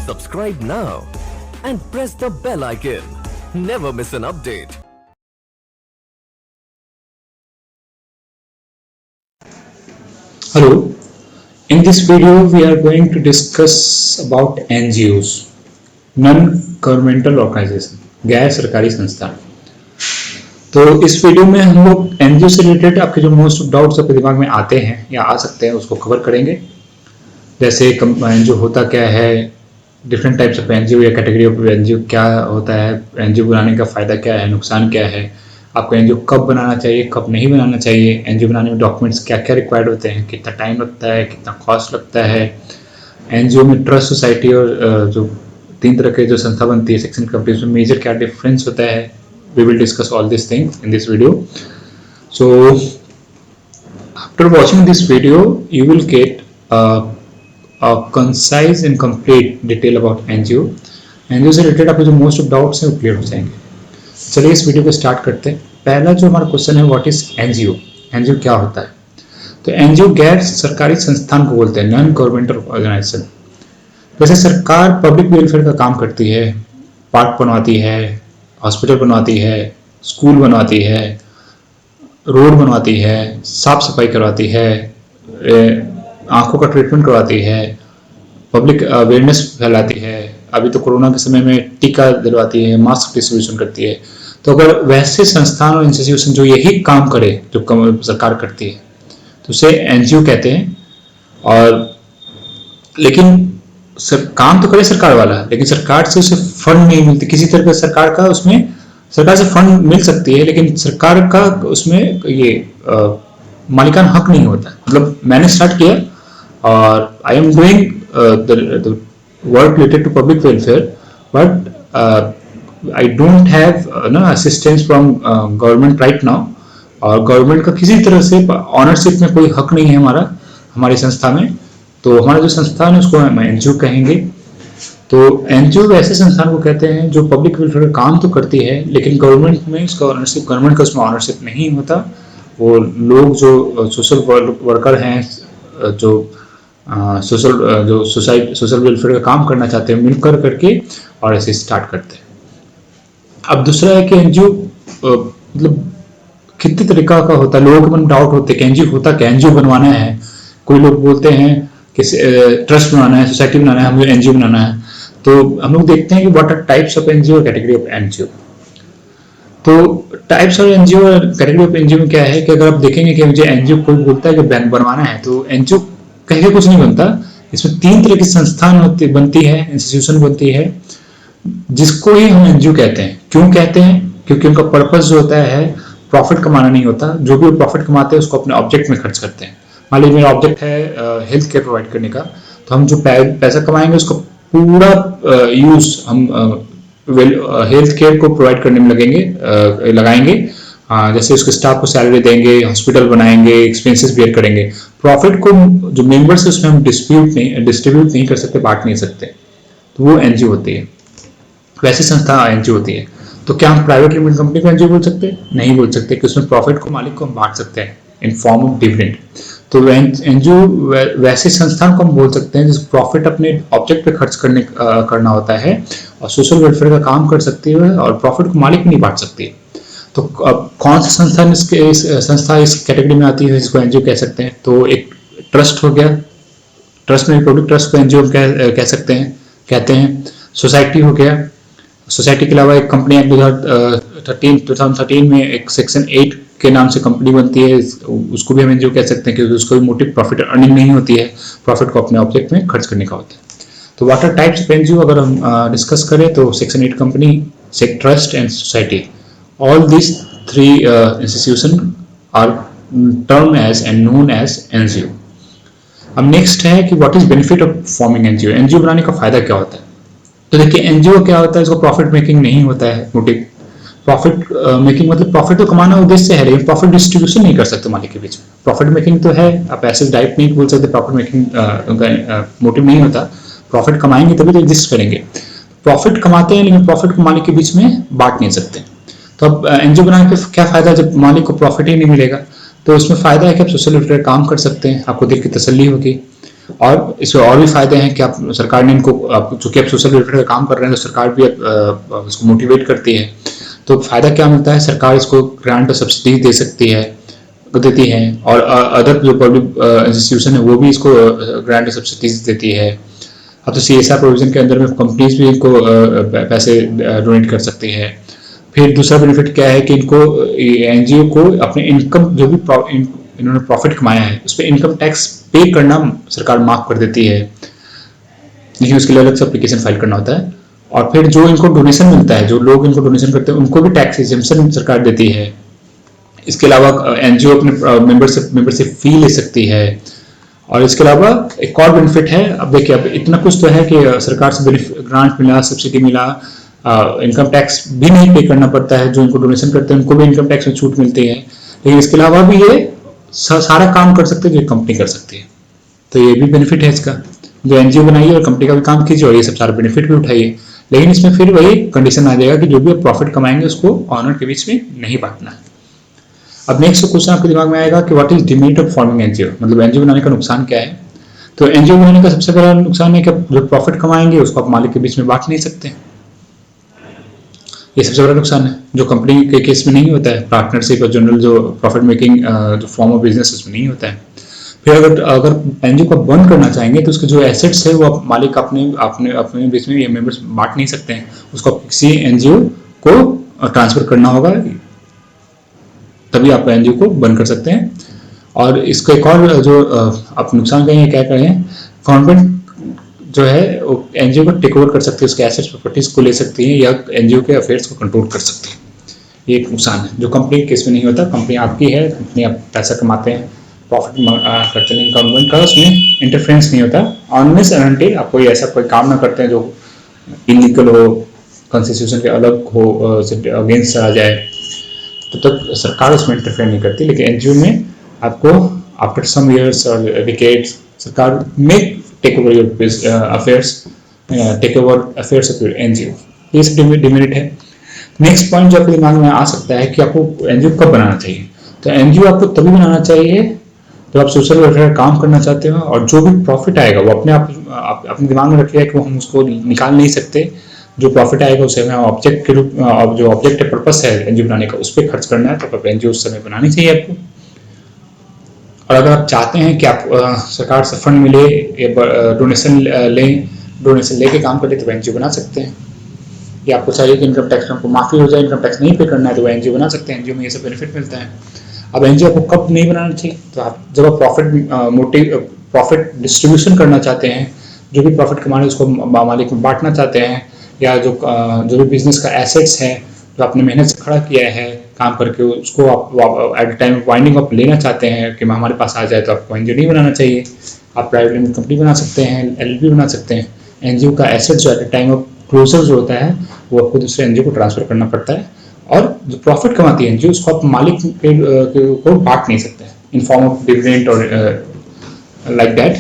Subscribe now and press the bell icon. Never miss an update. Hello, in this video we are going to discuss about NGOs, non-governmental organization, गैर सरकारी संस्थान। तो इस video में हम लोग NGO से रिलेटेड आपके जो मोस्ट डाउट्स आपके दिमाग में आते हैं या आ सकते हैं उसको कवर करेंगे। जैसे एनजीओ होता क्या है, डिफरेंट टाइप्स ऑफ एनजीओ या कैटेगरी ऑफ एनजीओ क्या होता है, एनजीओ बनाने का फ़ायदा क्या है, नुकसान क्या है, आपको एनजीओ कब बनाना चाहिए कब नहीं बनाना चाहिए, एनजीओ बनाने में डॉक्यूमेंट्स क्या क्या रिक्वायर्ड होते हैं, कितना टाइम लगता है, कितना कॉस्ट लगता है, एनजीओ में ट्रस्ट सोसाइटी और जो तीन तरह के जो संस्था बनती है सेक्शन कंपनीज में मेजर क्या डिफरेंस होता है। We will discuss all this things in this video. So after watching this video you will get concise and complete detail about NGO. NGO से रिलेटेड आपके जो मोस्ट ऑफ डाउट्स हैं वो clear हो जाएंगे। चलिए इस वीडियो को स्टार्ट करते हैं। पहला जो हमारा क्वेश्चन है, व्हाट इज एनजीओ, एनजीओ क्या होता है। तो एनजीओ गैर सरकारी संस्थान को बोलते हैं, नॉन गवर्नमेंटल ऑर्गेनाइजेशन। वैसे सरकार पब्लिक वेलफेयर का काम करती है, पार्क बनवाती है, हॉस्पिटल बनवाती है, स्कूल बनवाती है, रोड बनवाती है, साफ सफाई करवाती है, आंखों का ट्रीटमेंट करवाती है, पब्लिक अवेयरनेस फैलाती है, अभी तो कोरोना के समय में टीका दिलवाती है, मास्क डिस्ट्रीब्यूशन करती है। तो अगर वैसे संस्थान और इंस्टीट्यूशन जो यही काम करे जो सरकार करती है तो उसे एनजीओ कहते हैं। और लेकिन काम तो करे सरकार वाला, लेकिन सरकार से उसे फंड नहीं मिलती किसी तरह का। सरकार का उसमें सरकार से फंड मिल सकती है लेकिन सरकार का उसमें ये मालिकाना हक नहीं होता। मतलब मैंने स्टार्ट किया और I am doing the work related to public welfare, but I don't have ना assistance from government right now. और गवर्नमेंट का किसी तरह से ऑनरशिप में कोई हक नहीं है हमारी संस्था में। तो हमारा जो संस्थान है उसको हम एनजीओ कहेंगे। तो एनजीओ वैसे संस्थान को कहते हैं जो पब्लिक वेलफेयर का काम तो करती है लेकिन गवर्नमेंट में उसका ऑनरशिप, गवर्नमेंट का उसमें ऑनरशिप नहीं होता। वो लोग जो सोशल वर्कर हैं, जो सोशल वेलफेयर का काम करना चाहते हैं मिलकर करके और ऐसे स्टार्ट करते हैं। अब दूसरा है कि एनजीओ मतलब कितने तरीका का होता है। लोगों के मन में डाउट होते हैं कि एनजीओ होता क्या, एनजीओ बनवाना है। कोई लोग बोलते हैं कि ट्रस्ट बनाना है, सोसाइटी बनाना है, हमें एनजीओ बनाना है। तो हम लोग देखते हैं कि what are types of NGO, category of NGO. तो टाइप्स ऑफ एनजीओ और कैटेगरी ऑफ एनजीओ में क्या है कि अगर आप देखेंगे कि मुझे एनजीओ कोई बोलता है कि बनवाना है तो एनजीओ कह के कुछ नहीं बनता। इसमें तीन तरह की संस्थान बनती है, इंस्टीट्यूशन बनती है, जिसको ही हम एनजीओ कहते हैं। क्यों कहते हैं? क्योंकि उनका पर्पस जो होता है प्रॉफिट कमाना नहीं होता। जो भी प्रॉफिट कमाते हैं उसको अपने ऑब्जेक्ट में खर्च करते हैं। मान लीजिए मेरा ऑब्जेक्ट है हेल्थ केयर प्रोवाइड करने का, तो हम जो पैसा कमाएंगे उसका पूरा यूज हम हेल्थ केयर को प्रोवाइड करने में लगाएंगे। जैसे उसके स्टाफ को सैलरी देंगे, हॉस्पिटल बनाएंगे, एक्सपेंसेस बेयर करेंगे। प्रॉफिट को जो मेंबर्स है उसमें हम डिस्ट्रीब्यूट नहीं कर सकते, बांट नहीं सकते। तो वो एनजीओ होती है, वैसी संस्था एनजीओ होती है। तो क्या हम प्राइवेट लिमिटेड कंपनी को एनजीओ बोल सकते हैं? नहीं बोल सकते, कि उसमें प्रॉफिट को मालिक को हम बांट सकते हैं इन फॉर्म ऑफ डिविडेंड। तो एनजीओ वैसे संस्थान को हम बोल सकते हैं जिसको प्रॉफिट अपने ऑब्जेक्ट पे खर्च करना होता है और सोशल वेलफेयर का काम कर सकती है और प्रॉफिट को मालिक नहीं बांट सकती है। तो अब कौन सा संस्था इस कैटेगरी में आती है जिसको एनजीओ कह सकते हैं? तो एक ट्रस्ट हो गया, ट्रस्ट में पब्लिक ट्रस्ट को एनजीओ कह सकते हैं, कहते हैं। सोसाइटी हो गया, सोसाइटी के अलावा एक कंपनी एक्ट 2013 में एक सेक्शन 8 के नाम से कंपनी बनती है, उसको भी हम एनजीओ कह सकते हैं क्योंकि उसको भी मोटिव प्रॉफिट अर्निंग नहीं होती है, प्रॉफिट को अपने ऑब्जेक्ट में खर्च करने का होता है। तो what are types of NGO अगर हम डिस्कस करें तो section 8 company, trust and society, all these three institutions are termed as and known as NGO. अब नेक्स्ट है कि what is benefit of forming NGO, NGO बनाने का फायदा क्या होता है। तो देखिए एनजीओ क्या होता है, इसको प्रॉफिट मेकिंग नहीं होता है मोटिव। प्रॉफिट मेकिंग मतलब प्रॉफिट तो कमाना उद्देश्य है लेकिन प्रॉफिट डिस्ट्रीब्यूशन नहीं कर सकते मालिक के बीच में। प्रॉफिट मेकिंग तो है, आप ऐसे डायरेक्ट नहीं बोल सकते प्रॉफिट मेकिंग उनका मोटिव नहीं होता। प्रॉफिट कमाएंगे तभी तो एग्जिस्ट करेंगे। प्रॉफिट कमाते हैं लेकिन प्रॉफिट को मालिक के बीच में बांट नहीं सकते। तो अब एनजीओ बनाने पे क्या फायदा, जब मालिक को प्रॉफिट ही नहीं मिलेगा। तो उसमें फायदा है कि आप सोशल वेलफेयर काम कर सकते हैं, आपको दिल की तसल्ली होगी। और इसमें और भी फायदे हैं कि आप सरकार ने इनको चूंकि आप सोशल वेलफेयर का काम कर रहे हैं तो सरकार भी इसको मोटिवेट करती है। तो फायदा क्या मिलता है, सरकार इसको ग्रांट और सब्सिडी दे सकती है, देती है, और अदर जो पब्लिक इंस्टीट्यूशन है वो भी इसको ग्रांट और सब्सिडीज देती है। अब तो CSR प्रोविजन के अंदर में कंपनीज भी इनको पैसे डोनेट कर सकती है। फिर दूसरा बेनिफिट क्या है कि इनको NGO को अपने इनकम जो भी इन्होंने प्रॉफिट कमाया है उस पर इनकम टैक्स पे करना सरकार माफ कर देती है, लेकिन उसके लिए अलग से एप्लीकेशन फाइल करना होता है। और फिर जो इनको डोनेशन मिलता है, जो लोग इनको डोनेशन करते हैं उनको भी टैक्स एग्जेम्पशन सरकार देती है। इसके अलावा NGO अपने मेंबरशिप फी ले सकती है। और इसके अलावा एक और बेनिफिट है, अब देखिए अब इतना कुछ तो है कि सरकार से ग्रांट मिला, सब्सिडी मिला, इनकम टैक्स भी नहीं पे करना पड़ता है, जो इनको डोनेशन करते हैं उनको भी इनकम टैक्स में छूट मिलती है, लेकिन इसके अलावा भी ये सारा काम कर सकते हैं जो कंपनी कर सकती है। तो ये भी बेनिफिट है इसका, जो NGO बनाइए और कंपनी का भी काम कीजिए और ये सब सारा बेनिफिट भी उठाइए। लेकिन इसमें फिर वही कंडीशन आ जाएगा कि जो भी आप प्रॉफिट कमाएंगे उसको ऑनर के बीच में नहीं बांटना है। अब नेक्स्ट क्वेश्चन आपके दिमाग में आएगा कि what is demerit of forming NGO, मतलब NGO बनाने का नुकसान क्या है। तो NGO बनाने का सबसे बड़ा नुकसान है कि जो प्रॉफिट कमाएंगे उसको आप मालिक के बीच में बांट नहीं सकते, ये सबसे बड़ा नुकसान है, जो कंपनी के केस में नहीं होता है। पार्टनरशिप और जनरल जो प्रॉफिट मेकिंग जो फॉर्म ऑफ बिजनेस उसमें नहीं होता है। फिर अगर NGO को बंद करना चाहेंगे तो उसके जो एसेट्स है वो आप मालिक अपने अपने अपने बीच में ये मेंबर्स बांट नहीं सकते हैं, उसको किसी NGO को ट्रांसफर करना होगा, तभी आप NGO को बंद कर सकते हैं। और इसको एक और जो आप नुकसान कहेंगे क्या कहें, गवर्नमेंट जो है NGO को टेक ओवर कर सकती है, उसके एसेट्स प्रॉपर्टीज को ले सकती है या NGO के अफेयर्स को कंट्रोल कर सकती है। ये एक नुकसान है जो कंपनी के केस में नहीं होता। कंपनी आपकी है, कंपनी आप पैसा कमाते हैं, प्रॉफिट करते हैं, गवर्नमेंट का उसमें इंटरफेरेंस नहीं होता, अनलेस एंड अनटिल आप कोई ऐसा कोई काम ना करते हैं जो इलीगल हो, कॉन्स्टिट्यूशन के अलग हो, अगेंस्ट चला जाए, तो तक सरकार उसमें इंटरफेयर नहीं करती। लेकिन NGO में आपको आफ्टर सम इयर्स और डिकेड्स सरकार में take over your affairs, take over affairs of your NGO, ये सब डिमेरिट है। नेक्स्ट पॉइंट जो आपके दिमाग में आ सकता है कि आपको NGO कब बनाना चाहिए। तो NGO आपको तभी बनाना चाहिए जब आप सोशल वेलफेयर का काम करना चाहते हो और जो भी प्रॉफिट आएगा वो अपने दिमाग में रखिएगा कि वो हम उसको निकाल नहीं सकते। जो प्रॉफिट आएगा उसे हमें ऑब्जेक्ट के रूप में, जो ऑब्जेक्टिव पर्पस है NGO बनाने का उस पर खर्च करना है, तो NGO उस समय बनानी चाहिए आपको। और अगर आप चाहते हैं कि आप सरकार से फंड मिले या डोनेशन लेके काम करें तो NGO बना सकते हैं। या आपको चाहिए कि इनकम टैक्स में आपको माफी हो जाए, इनकम टैक्स नहीं पे करना है, तो NGO बना सकते हैं। NGO में ये सब बेनिफिट मिलता है। अब NGO आपको कब नहीं बनाना चाहिए, तो आप जब आप प्रॉफिट डिस्ट्रीब्यूशन करना चाहते हैं, जो भी प्रॉफिट कमाने उसको मालिक में बांटना चाहते हैं, या जो भी बिजनेस का एसेट्स है जो आपने मेहनत से खड़ा किया है काम करके, उसको आप एट टाइम वाइंडिंग अप लेना चाहते हैं कि हमारे पास आ जाए, तो आपको NGO नहीं बनाना चाहिए। आप प्राइवेट लिमिटेड कंपनी बना सकते हैं, LLP बना सकते हैं। NGO का एसेट जो एट टाइम ऑफ क्लोजर जो होता है वो आपको दूसरे NGO को ट्रांसफर करना पड़ता है, और जो प्रॉफिट कमाती है NGO उसको आप मालिक को बांट नहीं सकते इन फॉर्म ऑफ डिविडेंड और लाइक दैट।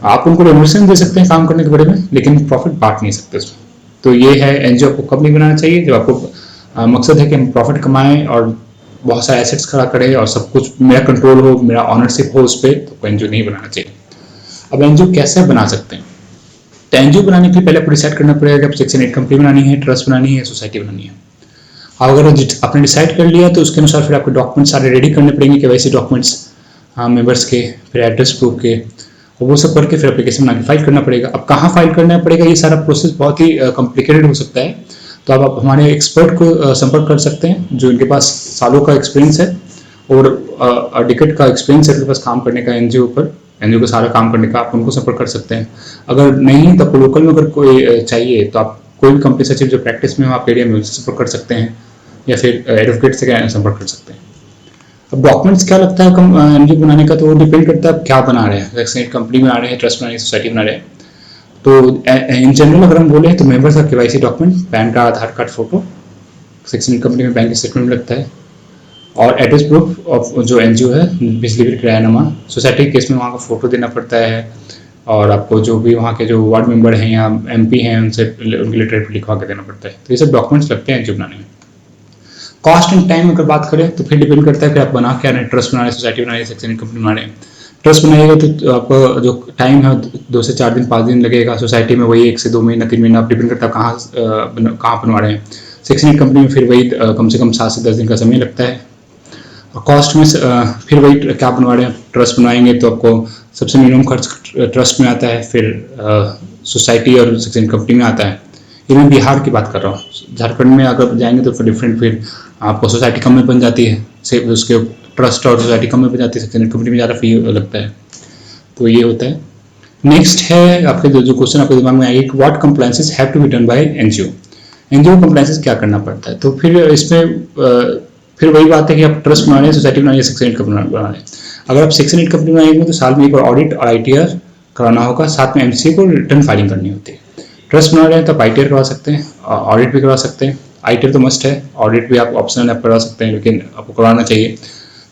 आप उनको रेम्यूनरेशन दे सकते हैं काम करने के बारे में, लेकिन प्रॉफिट बांट नहीं सकते उसमें। तो ये है NGO को कब नहीं बनाना चाहिए, जब आपको मकसद है कि हम प्रॉफिट कमाएं और बहुत सारे एसेट्स खड़ा करें और सब कुछ मेरा कंट्रोल हो, मेरा ऑनरशिप हो उस पर, तो NGO नहीं बनाना चाहिए। अब NGO कैसे बना सकते हैं, तो NGO बनाने के लिए पहले आपको डिसाइड करना पड़ेगा कि आप सेक्शन 8 कंपनी बनानी है, ट्रस्ट बनानी है, सोसाइटी बनानी है। अगर आपने डिसाइड कर लिया तो उसके अनुसार फिर आपको डॉक्यूमेंट्स सारे रेडी करने पड़ेंगे, KYC डॉक्यूमेंट्स मेंबर्स के, फिर एड्रेस प्रूफ के, और वो सब करके फिर एप्लीकेशन बना के फाइल करना पड़ेगा। अब कहाँ फाइल करना पड़ेगा, ये सारा प्रोसेस बहुत ही कॉम्प्लिकेटेड हो सकता है, तो आप हमारे एक्सपर्ट को संपर्क कर सकते हैं जो इनके पास सालों का एक्सपीरियंस है और डिकेड का एक्सपीरियंस है इनके पास काम करने का NGO पर, NGO को सारा काम करने का, आप उनको संपर्क कर सकते हैं। अगर नहीं तो आपको लोकल में अगर कोई चाहिए तो आप कोई भी कंपनी सचिव जो प्रैक्टिस में हो आप एरिया में उससे संपर्क कर सकते हैं, या फिर एडवोकेट से संपर्क कर सकते हैं। अब डॉक्यूमेंट्स क्या लगता है NGO बनाने का, तो वो डिपेंड करता है आप क्या बना रहे हैं, जैसे कंपनी बना रहे हैं, ट्रस्ट बना रहे हैं, सोसाइटी बना रहे हैं। तो इन जनरल अगर हम बोले तो मेंबर्स का KYC डॉक्यूमेंट, पैन कार्ड, आधार कार्ड, फोटो, सेक्शन कंपनी में बैंक स्टेटमेंट लगता है, और एड्रेस प्रूफ ऑफ जो NGO है, बिजली बिल, किरायानामा। सोसाइटी के केस में वहाँ का फोटो देना पड़ता है, और आपको जो भी वहाँ के जो वार्ड मेंबर हैं या MP हैं उनसे उनके लेटर लिखवा के देना पड़ता है। तो ये सब डॉक्यूमेंट्स लगते हैं NGO बनाने में। कॉस्ट एंड टाइम अगर बात करें तो फिर डिपेंड करता है कि आप बना क्या रहे हैं, ट्रस्ट बना रहे हैं, सोसाइटी बना रहे हैं, सेक्शन कंपनी बना रहे हैं। ट्रस्ट बनाइएगा तो आपका जो टाइम है 2 से 4 दिन 5 दिन लगेगा। सोसाइटी में वही 1 से 2 महीना 3 महीना, आप डिपेंड करता है कहाँ बनवा रहे हैं। सेक्शन 8 कंपनी में फिर वही कम से कम 7 से 10 दिन का समय लगता है। और कॉस्ट में फिर वही क्या बनवा रहे हैं, ट्रस्ट बनवाएंगे तो आपको सबसे मिनिमम खर्च ट्रस्ट में आता है, फिर सोसाइटी और सेक्शन कंपनी में आता है। ये मैं बिहार की बात कर रहा हूँ। झारखंड में अगर जाएंगे तो फिर डिफरेंट, फिर आपको सोसाइटी कम में बन जाती है, उसके ट्रस्ट और सोसाइटी कम में बन जाती है, सेक्शन कंपनी में ज़्यादा फी लगता है। तो ये होता है। नेक्स्ट है आपके जो क्वेश्चन आपके दिमाग में आएगी, what compliances have to be done by NGO. NGO compliances क्या करना पड़ता है, तो फिर इसमें फिर वही बात है कि आप ट्रस्ट बना रहे हैं, सोसाइटी बना रहे हैं, सेक्शन 8 कंपनी बना रहे हैं। अगर आप सेक्शन 8 कंपनी बनाएंगे तो साल में एक बार ऑडिट और आईटीआर कराना होगा, साथ में एमसीए को रिटर्न फाइलिंग करनी होती है। ट्रस्ट बना रहे हैं तो आप आईटीआर करवा सकते हैं, ऑडिट भी करवा सकते हैं। आईटीआर तो मस्ट है, ऑडिट भी आप ऑप्शनल आप करवा सकते हैं, लेकिन आपको करवाना चाहिए।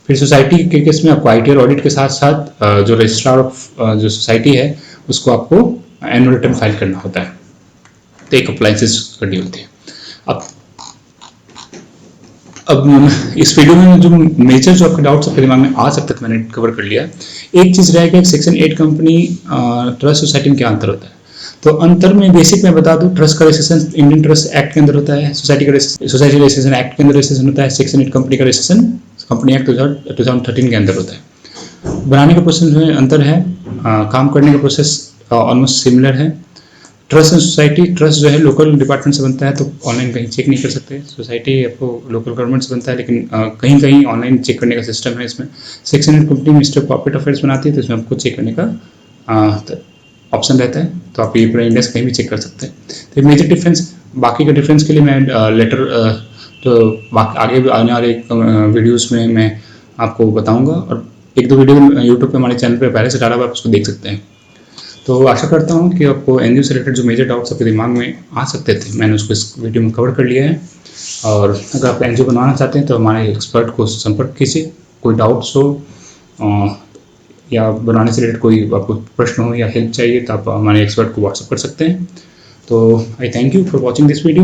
फिर सोसाइटी के केस में आपको आईटीआर ऑडिट के साथ साथ जो रजिस्ट्रार ऑफ जो सोसाइटी है उसको आपको एनुअल रिटर्न फाइल करना होता है। तो एक कंप्लायंसेस करनी होती है। अब इस वीडियो में जो मेजर जो आपके डाउट्स आपके दिमाग में आ सकते हैं मैंने कवर कर लिया। एक चीज़ रह गया, सेक्शन 8 कंपनी ट्रस्ट सोसाइटी में क्या अंतर होता है। तो अंतर में बेसिक मैं बता दूं, ट्रस्ट का रजिस्ट्रेशन इंडियन ट्रस्ट एक्ट के अंदर होता है, सोसाइटी रजिस्ट्रेशन एक्ट के अंदर रजिस्ट्रेशन होता है, सेक्शन 8 कंपनी का रजिस्ट्रेशन कंपनी एक्ट 2013 के अंदर होता है। बनाने का प्रोसेस में अंतर है, काम करने का प्रोसेस ऑलमोस्ट सिमिलर है। ट्रस्ट एंड सोसाइटी, ट्रस्ट जो है लोकल डिपार्टमेंट से बनता है तो ऑनलाइन कहीं चेक नहीं कर सकते। सोसाइटी आपको लोकल गवर्नमेंट से बनता है, लेकिन कहीं कहीं ऑनलाइन चेक करने का सिस्टम है इसमें। Section 8 company minister corporate affairs बनाती है तो इसमें आपको चेक करने का ऑप्शन रहता है, तो आप ये पूरा इंडेक्स कहीं भी चेक कर सकते हैं। तो मेजर डिफरेंस, बाकी का डिफरेंस के लिए मैं लेटर तो आगे आने वाले वीडियोज़ में मैं आपको बताऊँगा, और 1-2 वीडियो यूट्यूब पे हमारे चैनल पे पहले से डाला हुआ, आप उसको देख सकते हैं। तो आशा करता हूँ कि आपको एनजीओ से रिलेटेड जो मेजर डाउट्स आपके दिमाग में आ सकते थे मैंने उसको इस वीडियो में कवर कर लिया है। और अगर आप एनजीओ बनवाना चाहते हैं तो हमारे एक्सपर्ट को संपर्क कीजिए। कोई डाउट्स हो या बनाने से रिलेटेड कोई आपको प्रश्न हो या हेल्प चाहिए तो आप हमारे एक्सपर्ट को व्हाट्सअप कर सकते हैं। तो आई thank you for watching this video.